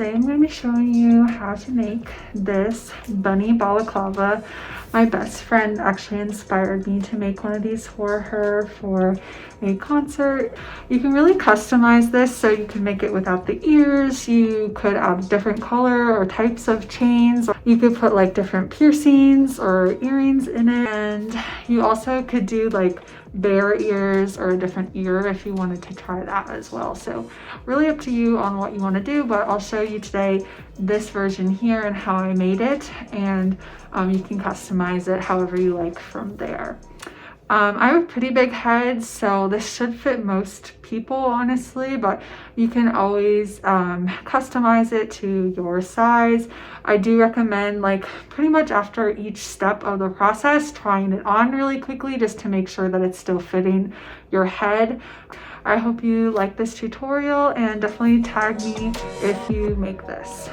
today I'm going to be showing you how to make this bunny balaclava. My best friend actually inspired me to make one of these for her for a concert. You can really customize this, so you can make it without the ears. You could add different color or types of chains. You could put like different piercings or earrings in it, and you also could do like bear ears or a different ear if you wanted to try that as well. So really up to you on what you want to do, but I'll show you today this version here and how I made it, and you can customize it however you like from there. I have a pretty big head, so this should fit most people, honestly, but you can always customize it to your size. I do recommend, like, pretty much after each step of the process, trying it on really quickly just to make sure that it's still fitting your head. I hope you like this tutorial, and definitely tag me if you make this.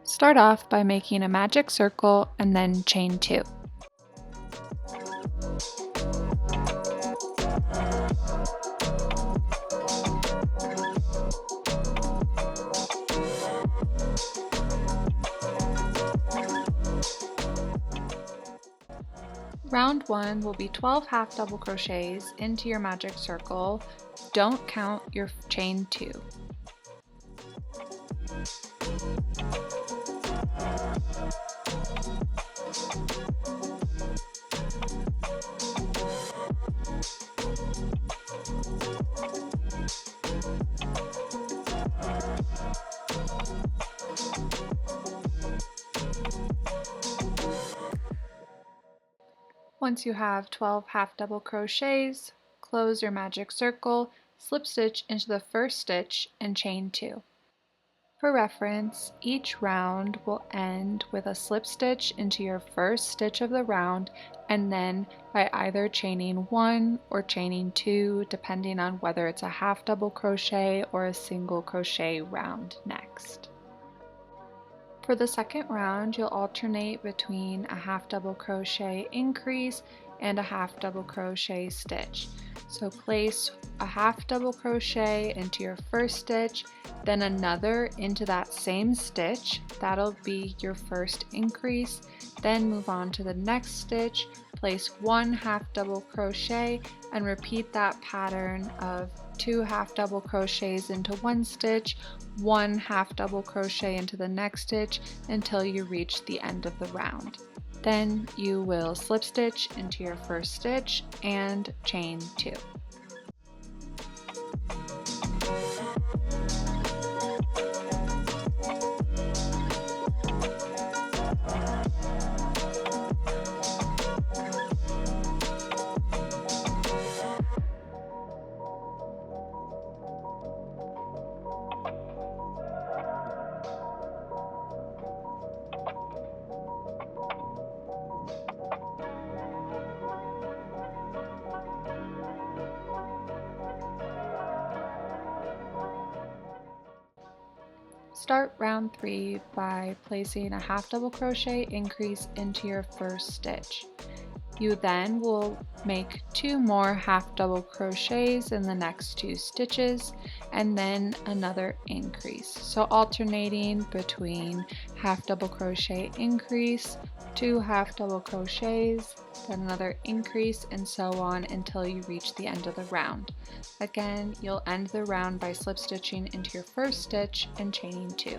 Start off by making a magic circle and then chain 2. Round 1 will be 12 half double crochets into your magic circle. Don't count your chain 2. Once you have 12 half double crochets, close your magic circle, slip stitch into the first stitch and chain 2. For reference, each round will end with a slip stitch into your first stitch of the round, and then by either chaining 1 or chaining 2, depending on whether it's a half double crochet or a single crochet round next. For the second round, you'll alternate between a half double crochet increase and a half double crochet stitch. So place a half double crochet into your first stitch, then another into that same stitch. That'll be your first increase. Then move on to the next stitch, place 1 half double crochet, and repeat that pattern of 2 half double crochets into one stitch, 1 half double crochet into the next stitch until you reach the end of the round. Then you will slip stitch into your first stitch and chain 2. Start round 3 by placing a half double crochet increase into your first stitch. You then will make 2 more half double crochets in the next 2 stitches and then another increase. So alternating between half double crochet increase, 2 half double crochets, then another increase, and so on until you reach the end of the round. Again, you'll end the round by slip stitching into your first stitch and chaining 2.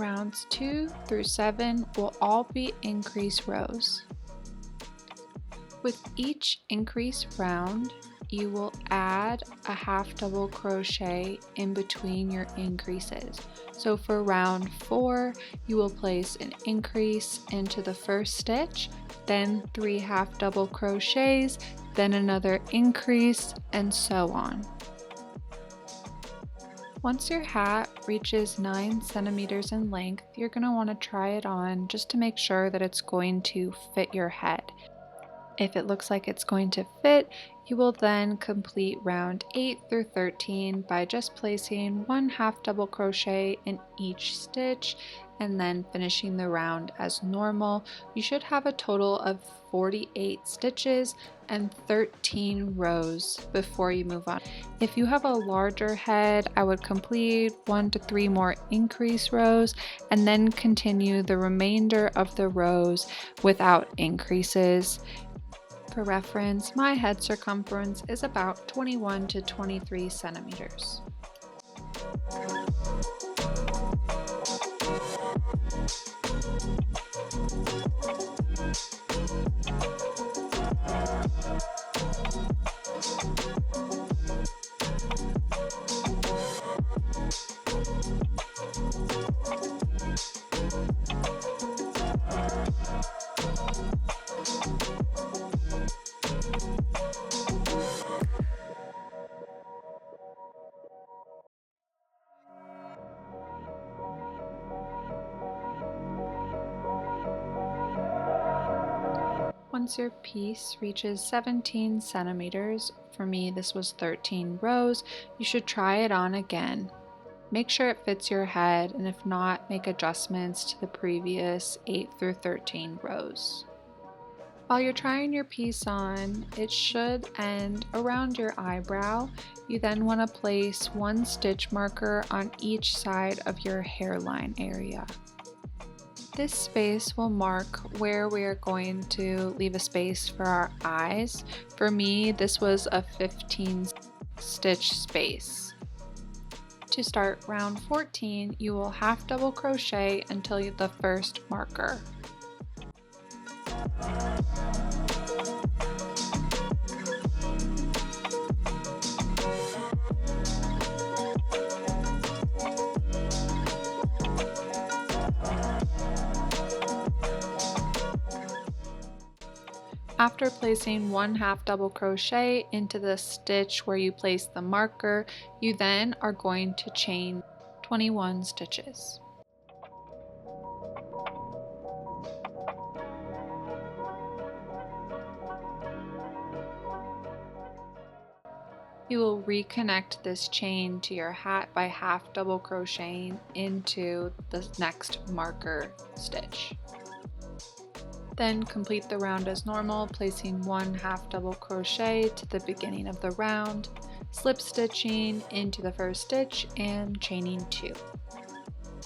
Rounds 2 through 7 will all be increase rows. With each increase round, you will add a half double crochet in between your increases. So for round 4, you will place an increase into the first stitch, then 3 half double crochets, then another increase, and so on. Once your hat reaches 9 centimeters in length, you're going to want to try it on just to make sure that it's going to fit your head. If it looks like it's going to fit, you will then complete round 8 through 13 by just placing 1 half double crochet in each stitch and then finishing the round as normal. You should have a total of 48 stitches and 13 rows before you move on. If you have a larger head, I would complete 1 to 3 more increase rows and then continue the remainder of the rows without increases. For reference, my head circumference is about 21 to 23 centimeters. Once your piece reaches 17 centimeters, for me this was 13 rows, you should try it on again. Make sure it fits your head, and if not, make adjustments to the previous 8 through 13 rows. While you're trying your piece on, it should end around your eyebrow. You then want to place 1 stitch marker on each side of your hairline area. This space will mark where we are going to leave a space for our eyes. For me, this was a 15 stitch space. To start round 14, you will half double crochet until the first marker. After placing 1 half double crochet into the stitch where you placed the marker, you then are going to chain 21 stitches. You will reconnect this chain to your hat by half double crocheting into the next marker stitch. Then complete the round as normal, placing 1 half double crochet to the beginning of the round, slip stitching into the first stitch and chaining 2.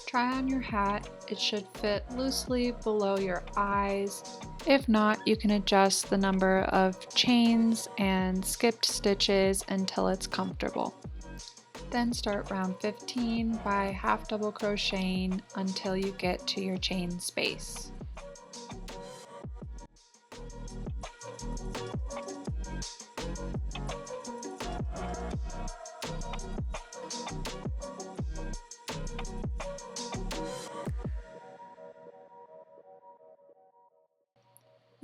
Try on your hat. It should fit loosely below your eyes. If not, you can adjust the number of chains and skipped stitches until it's comfortable. Then start round 15 by half double crocheting until you get to your chain space.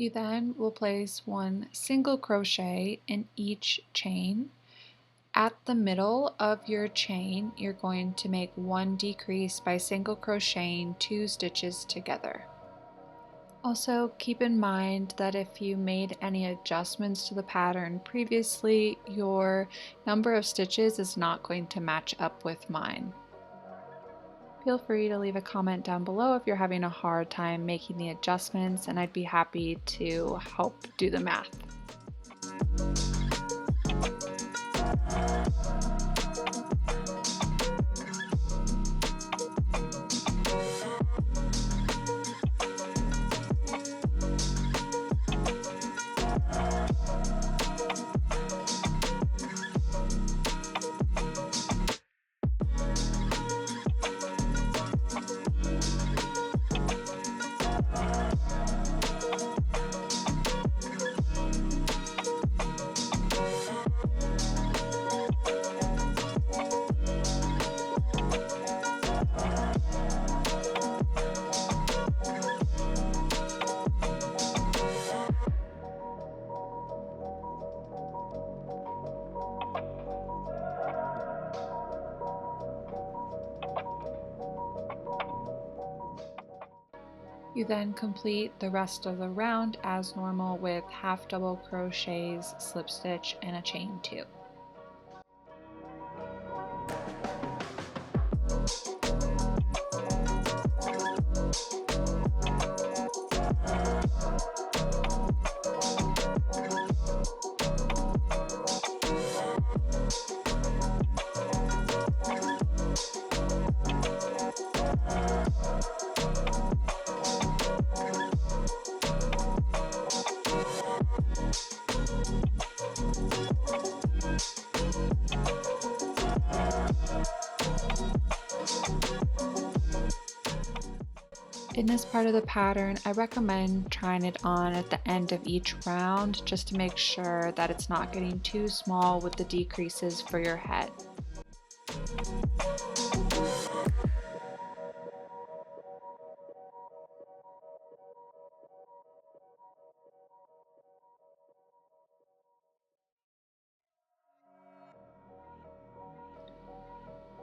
You then will place 1 single crochet in each chain. At the middle of your chain, you're going to make 1 decrease by single crocheting 2 stitches together. Also, keep in mind that if you made any adjustments to the pattern previously, your number of stitches is not going to match up with mine. Feel free to leave a comment down below if you're having a hard time making the adjustments, and I'd be happy to help do the math. You then complete the rest of the round as normal with half double crochets, slip stitch, and a chain 2. In this part of the pattern, I recommend trying it on at the end of each round just to make sure that it's not getting too small with the decreases for your head.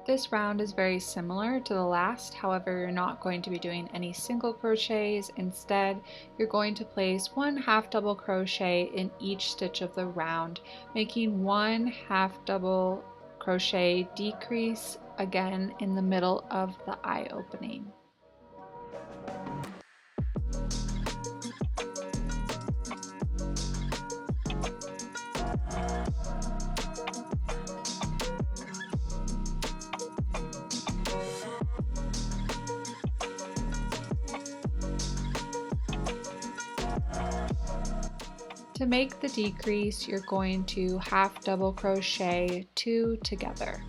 This round is very similar to the last, however you're not going to be doing any single crochets. Instead, you're going to place one half double crochet in each stitch of the round, making one half double crochet decrease again in the middle of the eye opening. To make the decrease, you're going to half double crochet 2 together.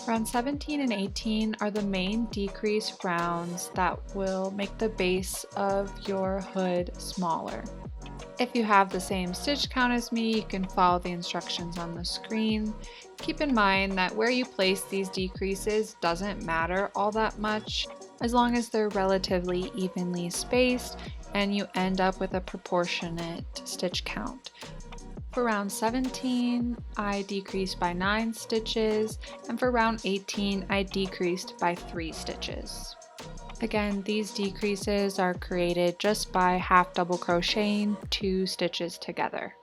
Round 17 and 18 are the main decrease rounds that will make the base of your hood smaller. If you have the same stitch count as me, you can follow the instructions on the screen. Keep in mind that where you place these decreases doesn't matter all that much, as long as they're relatively evenly spaced and you end up with a proportionate stitch count. For round 17, I decreased by 9 stitches, and for round 18, I decreased by 3 stitches. Again, these decreases are created just by half double crocheting 2 stitches together.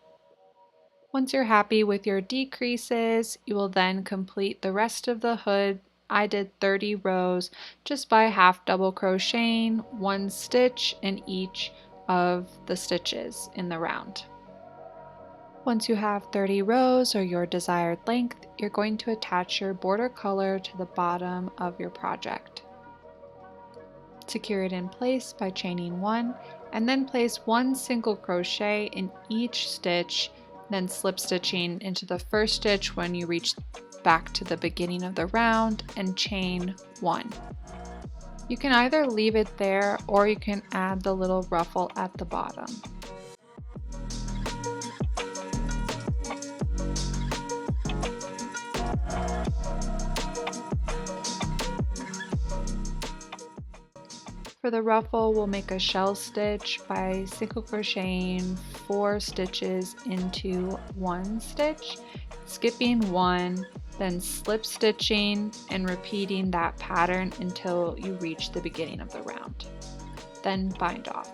Once you're happy with your decreases, you will then complete the rest of the hood. I did 30 rows just by half double crocheting 1 stitch in each of the stitches in the round. Once you have 30 rows or your desired length, you're going to attach your border color to the bottom of your project. Secure it in place by chaining 1 and then place 1 single crochet in each stitch, then slip stitching into the first stitch when you reach back to the beginning of the round and chain 1. You can either leave it there or you can add the little ruffle at the bottom. For the ruffle, we'll make a shell stitch by single crocheting 4 stitches into 1 stitch, skipping 1, then slip stitching and repeating that pattern until you reach the beginning of the round. Then bind off.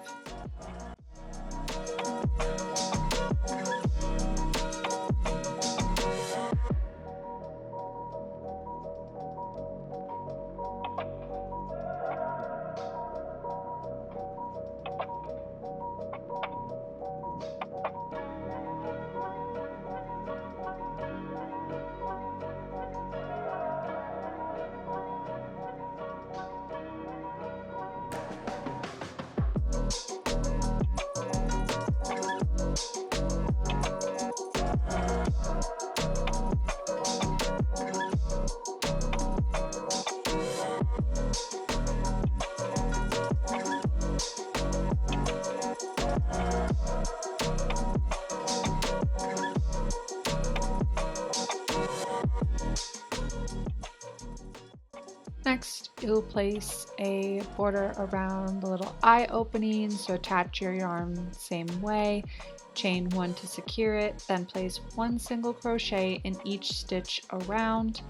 you'll place a border around the little eye openings to attach your yarn same way. Chain 1 to secure it, then place 1 single crochet in each stitch around.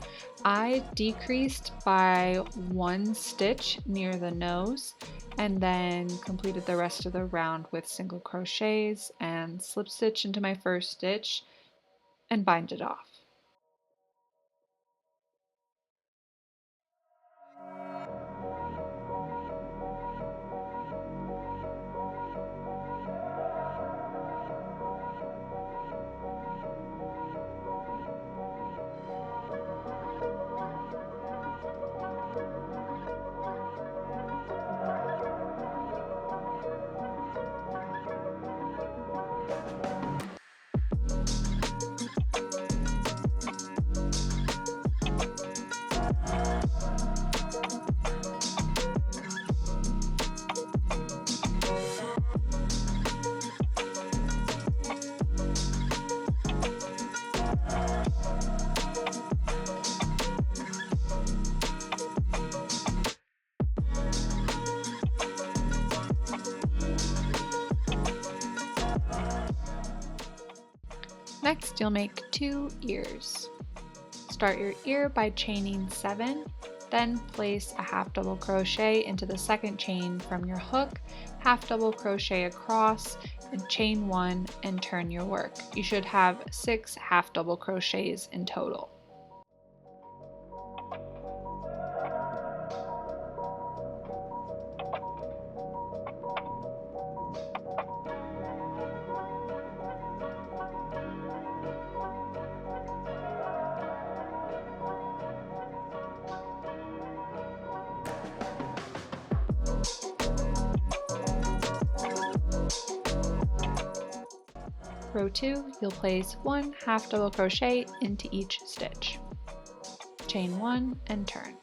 I decreased by 1 stitch near the nose and then completed the rest of the round with single crochets and slip stitch into my first stitch and bind it off. Next, you'll make 2 ears. Start your ear by chaining 7, then place a half double crochet into the second chain from your hook, half double crochet across, and chain 1 and turn your work. You should have 6 half double crochets in total. Row 2, you'll place 1 half double crochet into each stitch. Chain 1 and turn.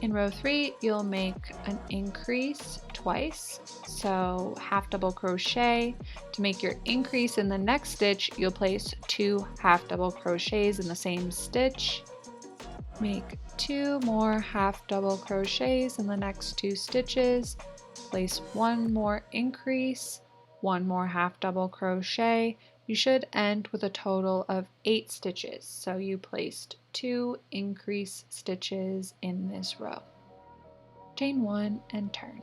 In row 3, you'll make an increase twice, so half double crochet. To make your increase in the next stitch, you'll place 2 half double crochets in the same stitch. Make 2 more half double crochets in the next 2 stitches. Place 1 more increase, 1 more half double crochet. You should end with a total of 8 stitches, so you placed 2 increase stitches in this row. Chain 1 and turn.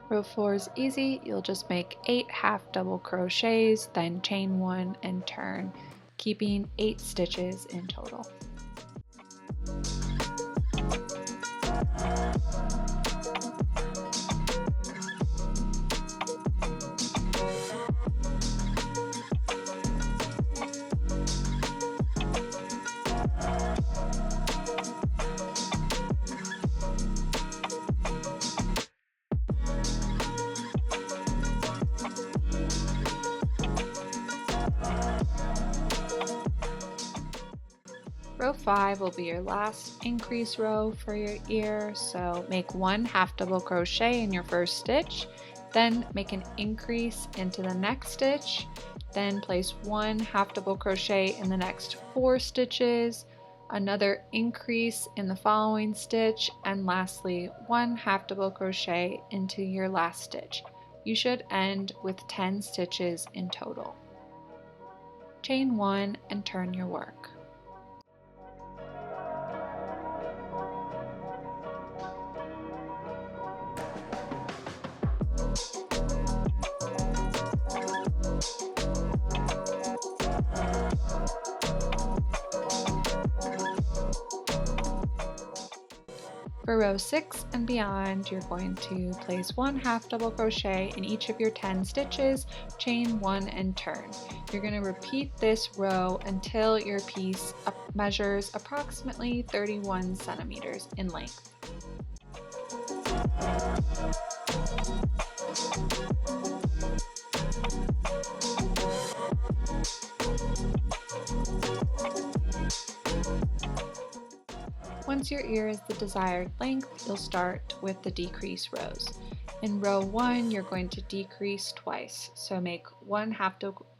Row 4 is easy, you'll just make 8 half double crochets, then chain 1 and turn, keeping 8 stitches in total. Row 5 will be your last increase row for your ear, so make 1 half double crochet in your first stitch, then make an increase into the next stitch, then place 1 half double crochet in the next 4 stitches, another increase in the following stitch, and lastly 1 half double crochet into your last stitch. You should end with 10 stitches in total. Chain 1 and turn your work. For row 6 and beyond, you're going to place 1 half double crochet in each of your 10 stitches, chain 1 and turn. You're going to repeat this row until your piece measures approximately 31 centimeters in length. Once your ear is the desired length, you'll start with the decrease rows. In row 1, you're going to decrease twice. So make 1 half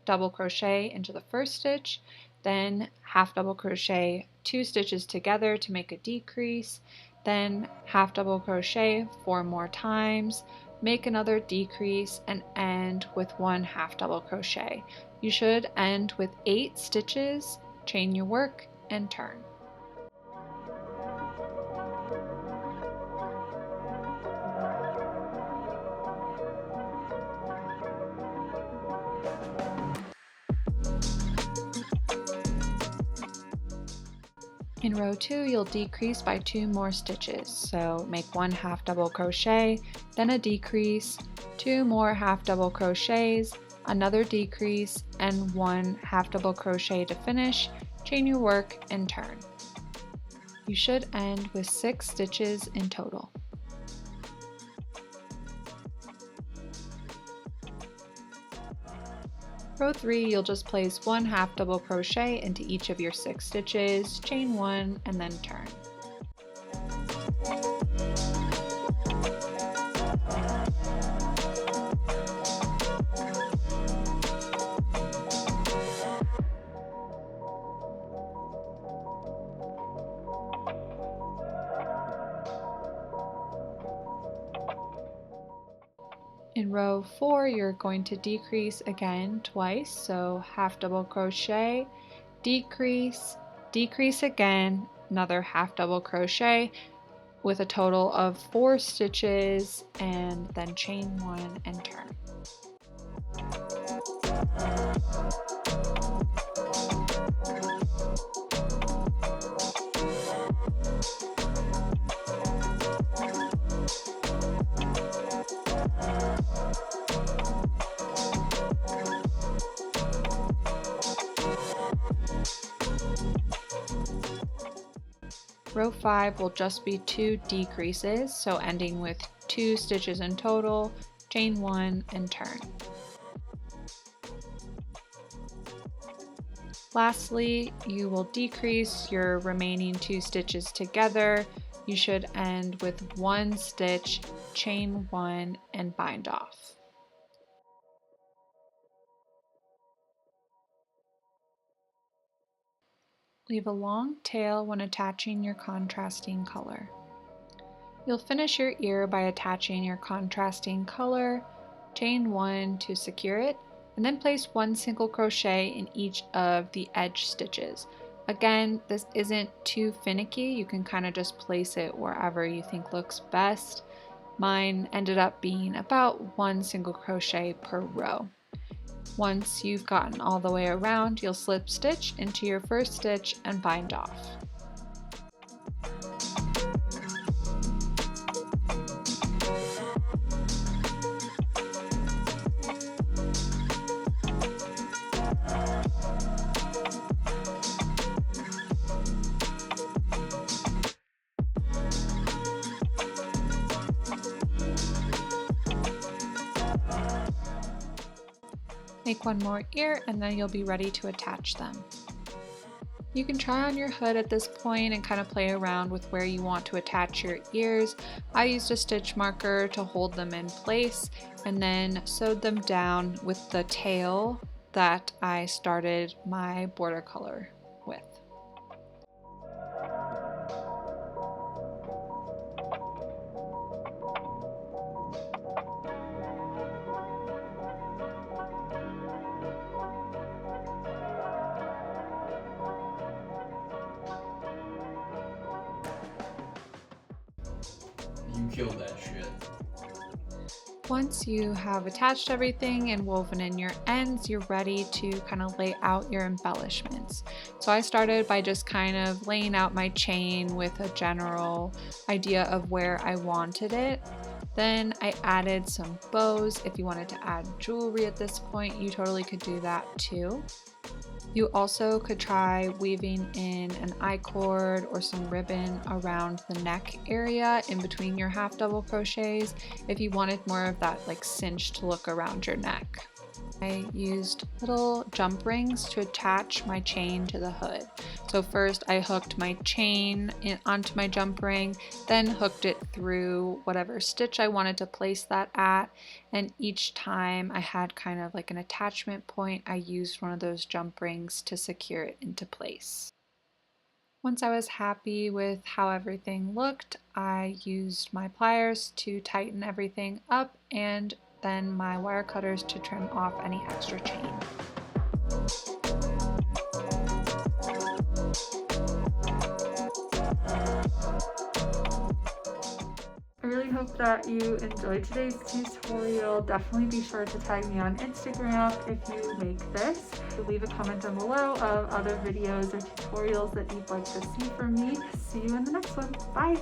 double crochet into the first stitch, then half double crochet 2 stitches together to make a decrease, then half double crochet 4 more times, make another decrease, and end with 1 half double crochet. You should end with 8 stitches, chain your work, and turn. In row 2, you'll decrease by 2 more stitches, so make 1 half double crochet, then a decrease, 2 more half double crochets, another decrease, and 1 half double crochet to finish, chain your work, and turn. You should end with 6 stitches in total. Row 3, you'll just place 1 half double crochet into each of your 6 stitches, chain 1, and then turn. In row 4, you're going to decrease again twice, so half double crochet, decrease, decrease again, another half double crochet with a total of 4 stitches, and then chain 1 and turn. Row 5 will just be 2 decreases, so ending with 2 stitches in total, chain 1 and turn. Lastly, you will decrease your remaining 2 stitches together. You should end with 1 stitch, chain 1, and bind off. Leave a long tail when attaching your contrasting color. You'll finish your ear by attaching your contrasting color, chain 1 to secure it, and then place 1 single crochet in each of the edge stitches. Again, this isn't too finicky, you can kind of just place it wherever you think looks best. Mine ended up being about 1 single crochet per row. Once you've gotten all the way around, you'll slip stitch into your first stitch and bind off. Make 1 more ear and then you'll be ready to attach them. You can try on your hood at this point and kind of play around with where you want to attach your ears. I used a stitch marker to hold them in place and then sewed them down with the tail that I started my border color with. You killed that shit. Once you have attached everything and woven in your ends, you're ready to kind of lay out your embellishments. So I started by just kind of laying out my chain with a general idea of where I wanted it. Then I added some bows. If you wanted to add jewelry at this point, you totally could do that too. You also could try weaving in an I-cord or some ribbon around the neck area in between your half double crochets if you wanted more of that like cinched look around your neck. I used little jump rings to attach my chain to the hood. So first I hooked my chain onto my jump ring, then hooked it through whatever stitch I wanted to place that at, and each time I had kind of like an attachment point, I used one of those jump rings to secure it into place. Once I was happy with how everything looked, I used my pliers to tighten everything up and then my wire cutters to trim off any extra chain. I really hope that you enjoyed today's tutorial. Definitely be sure to tag me on Instagram if you make this. Leave a comment down below of other videos or tutorials that you'd like to see from me. See you in the next one. Bye!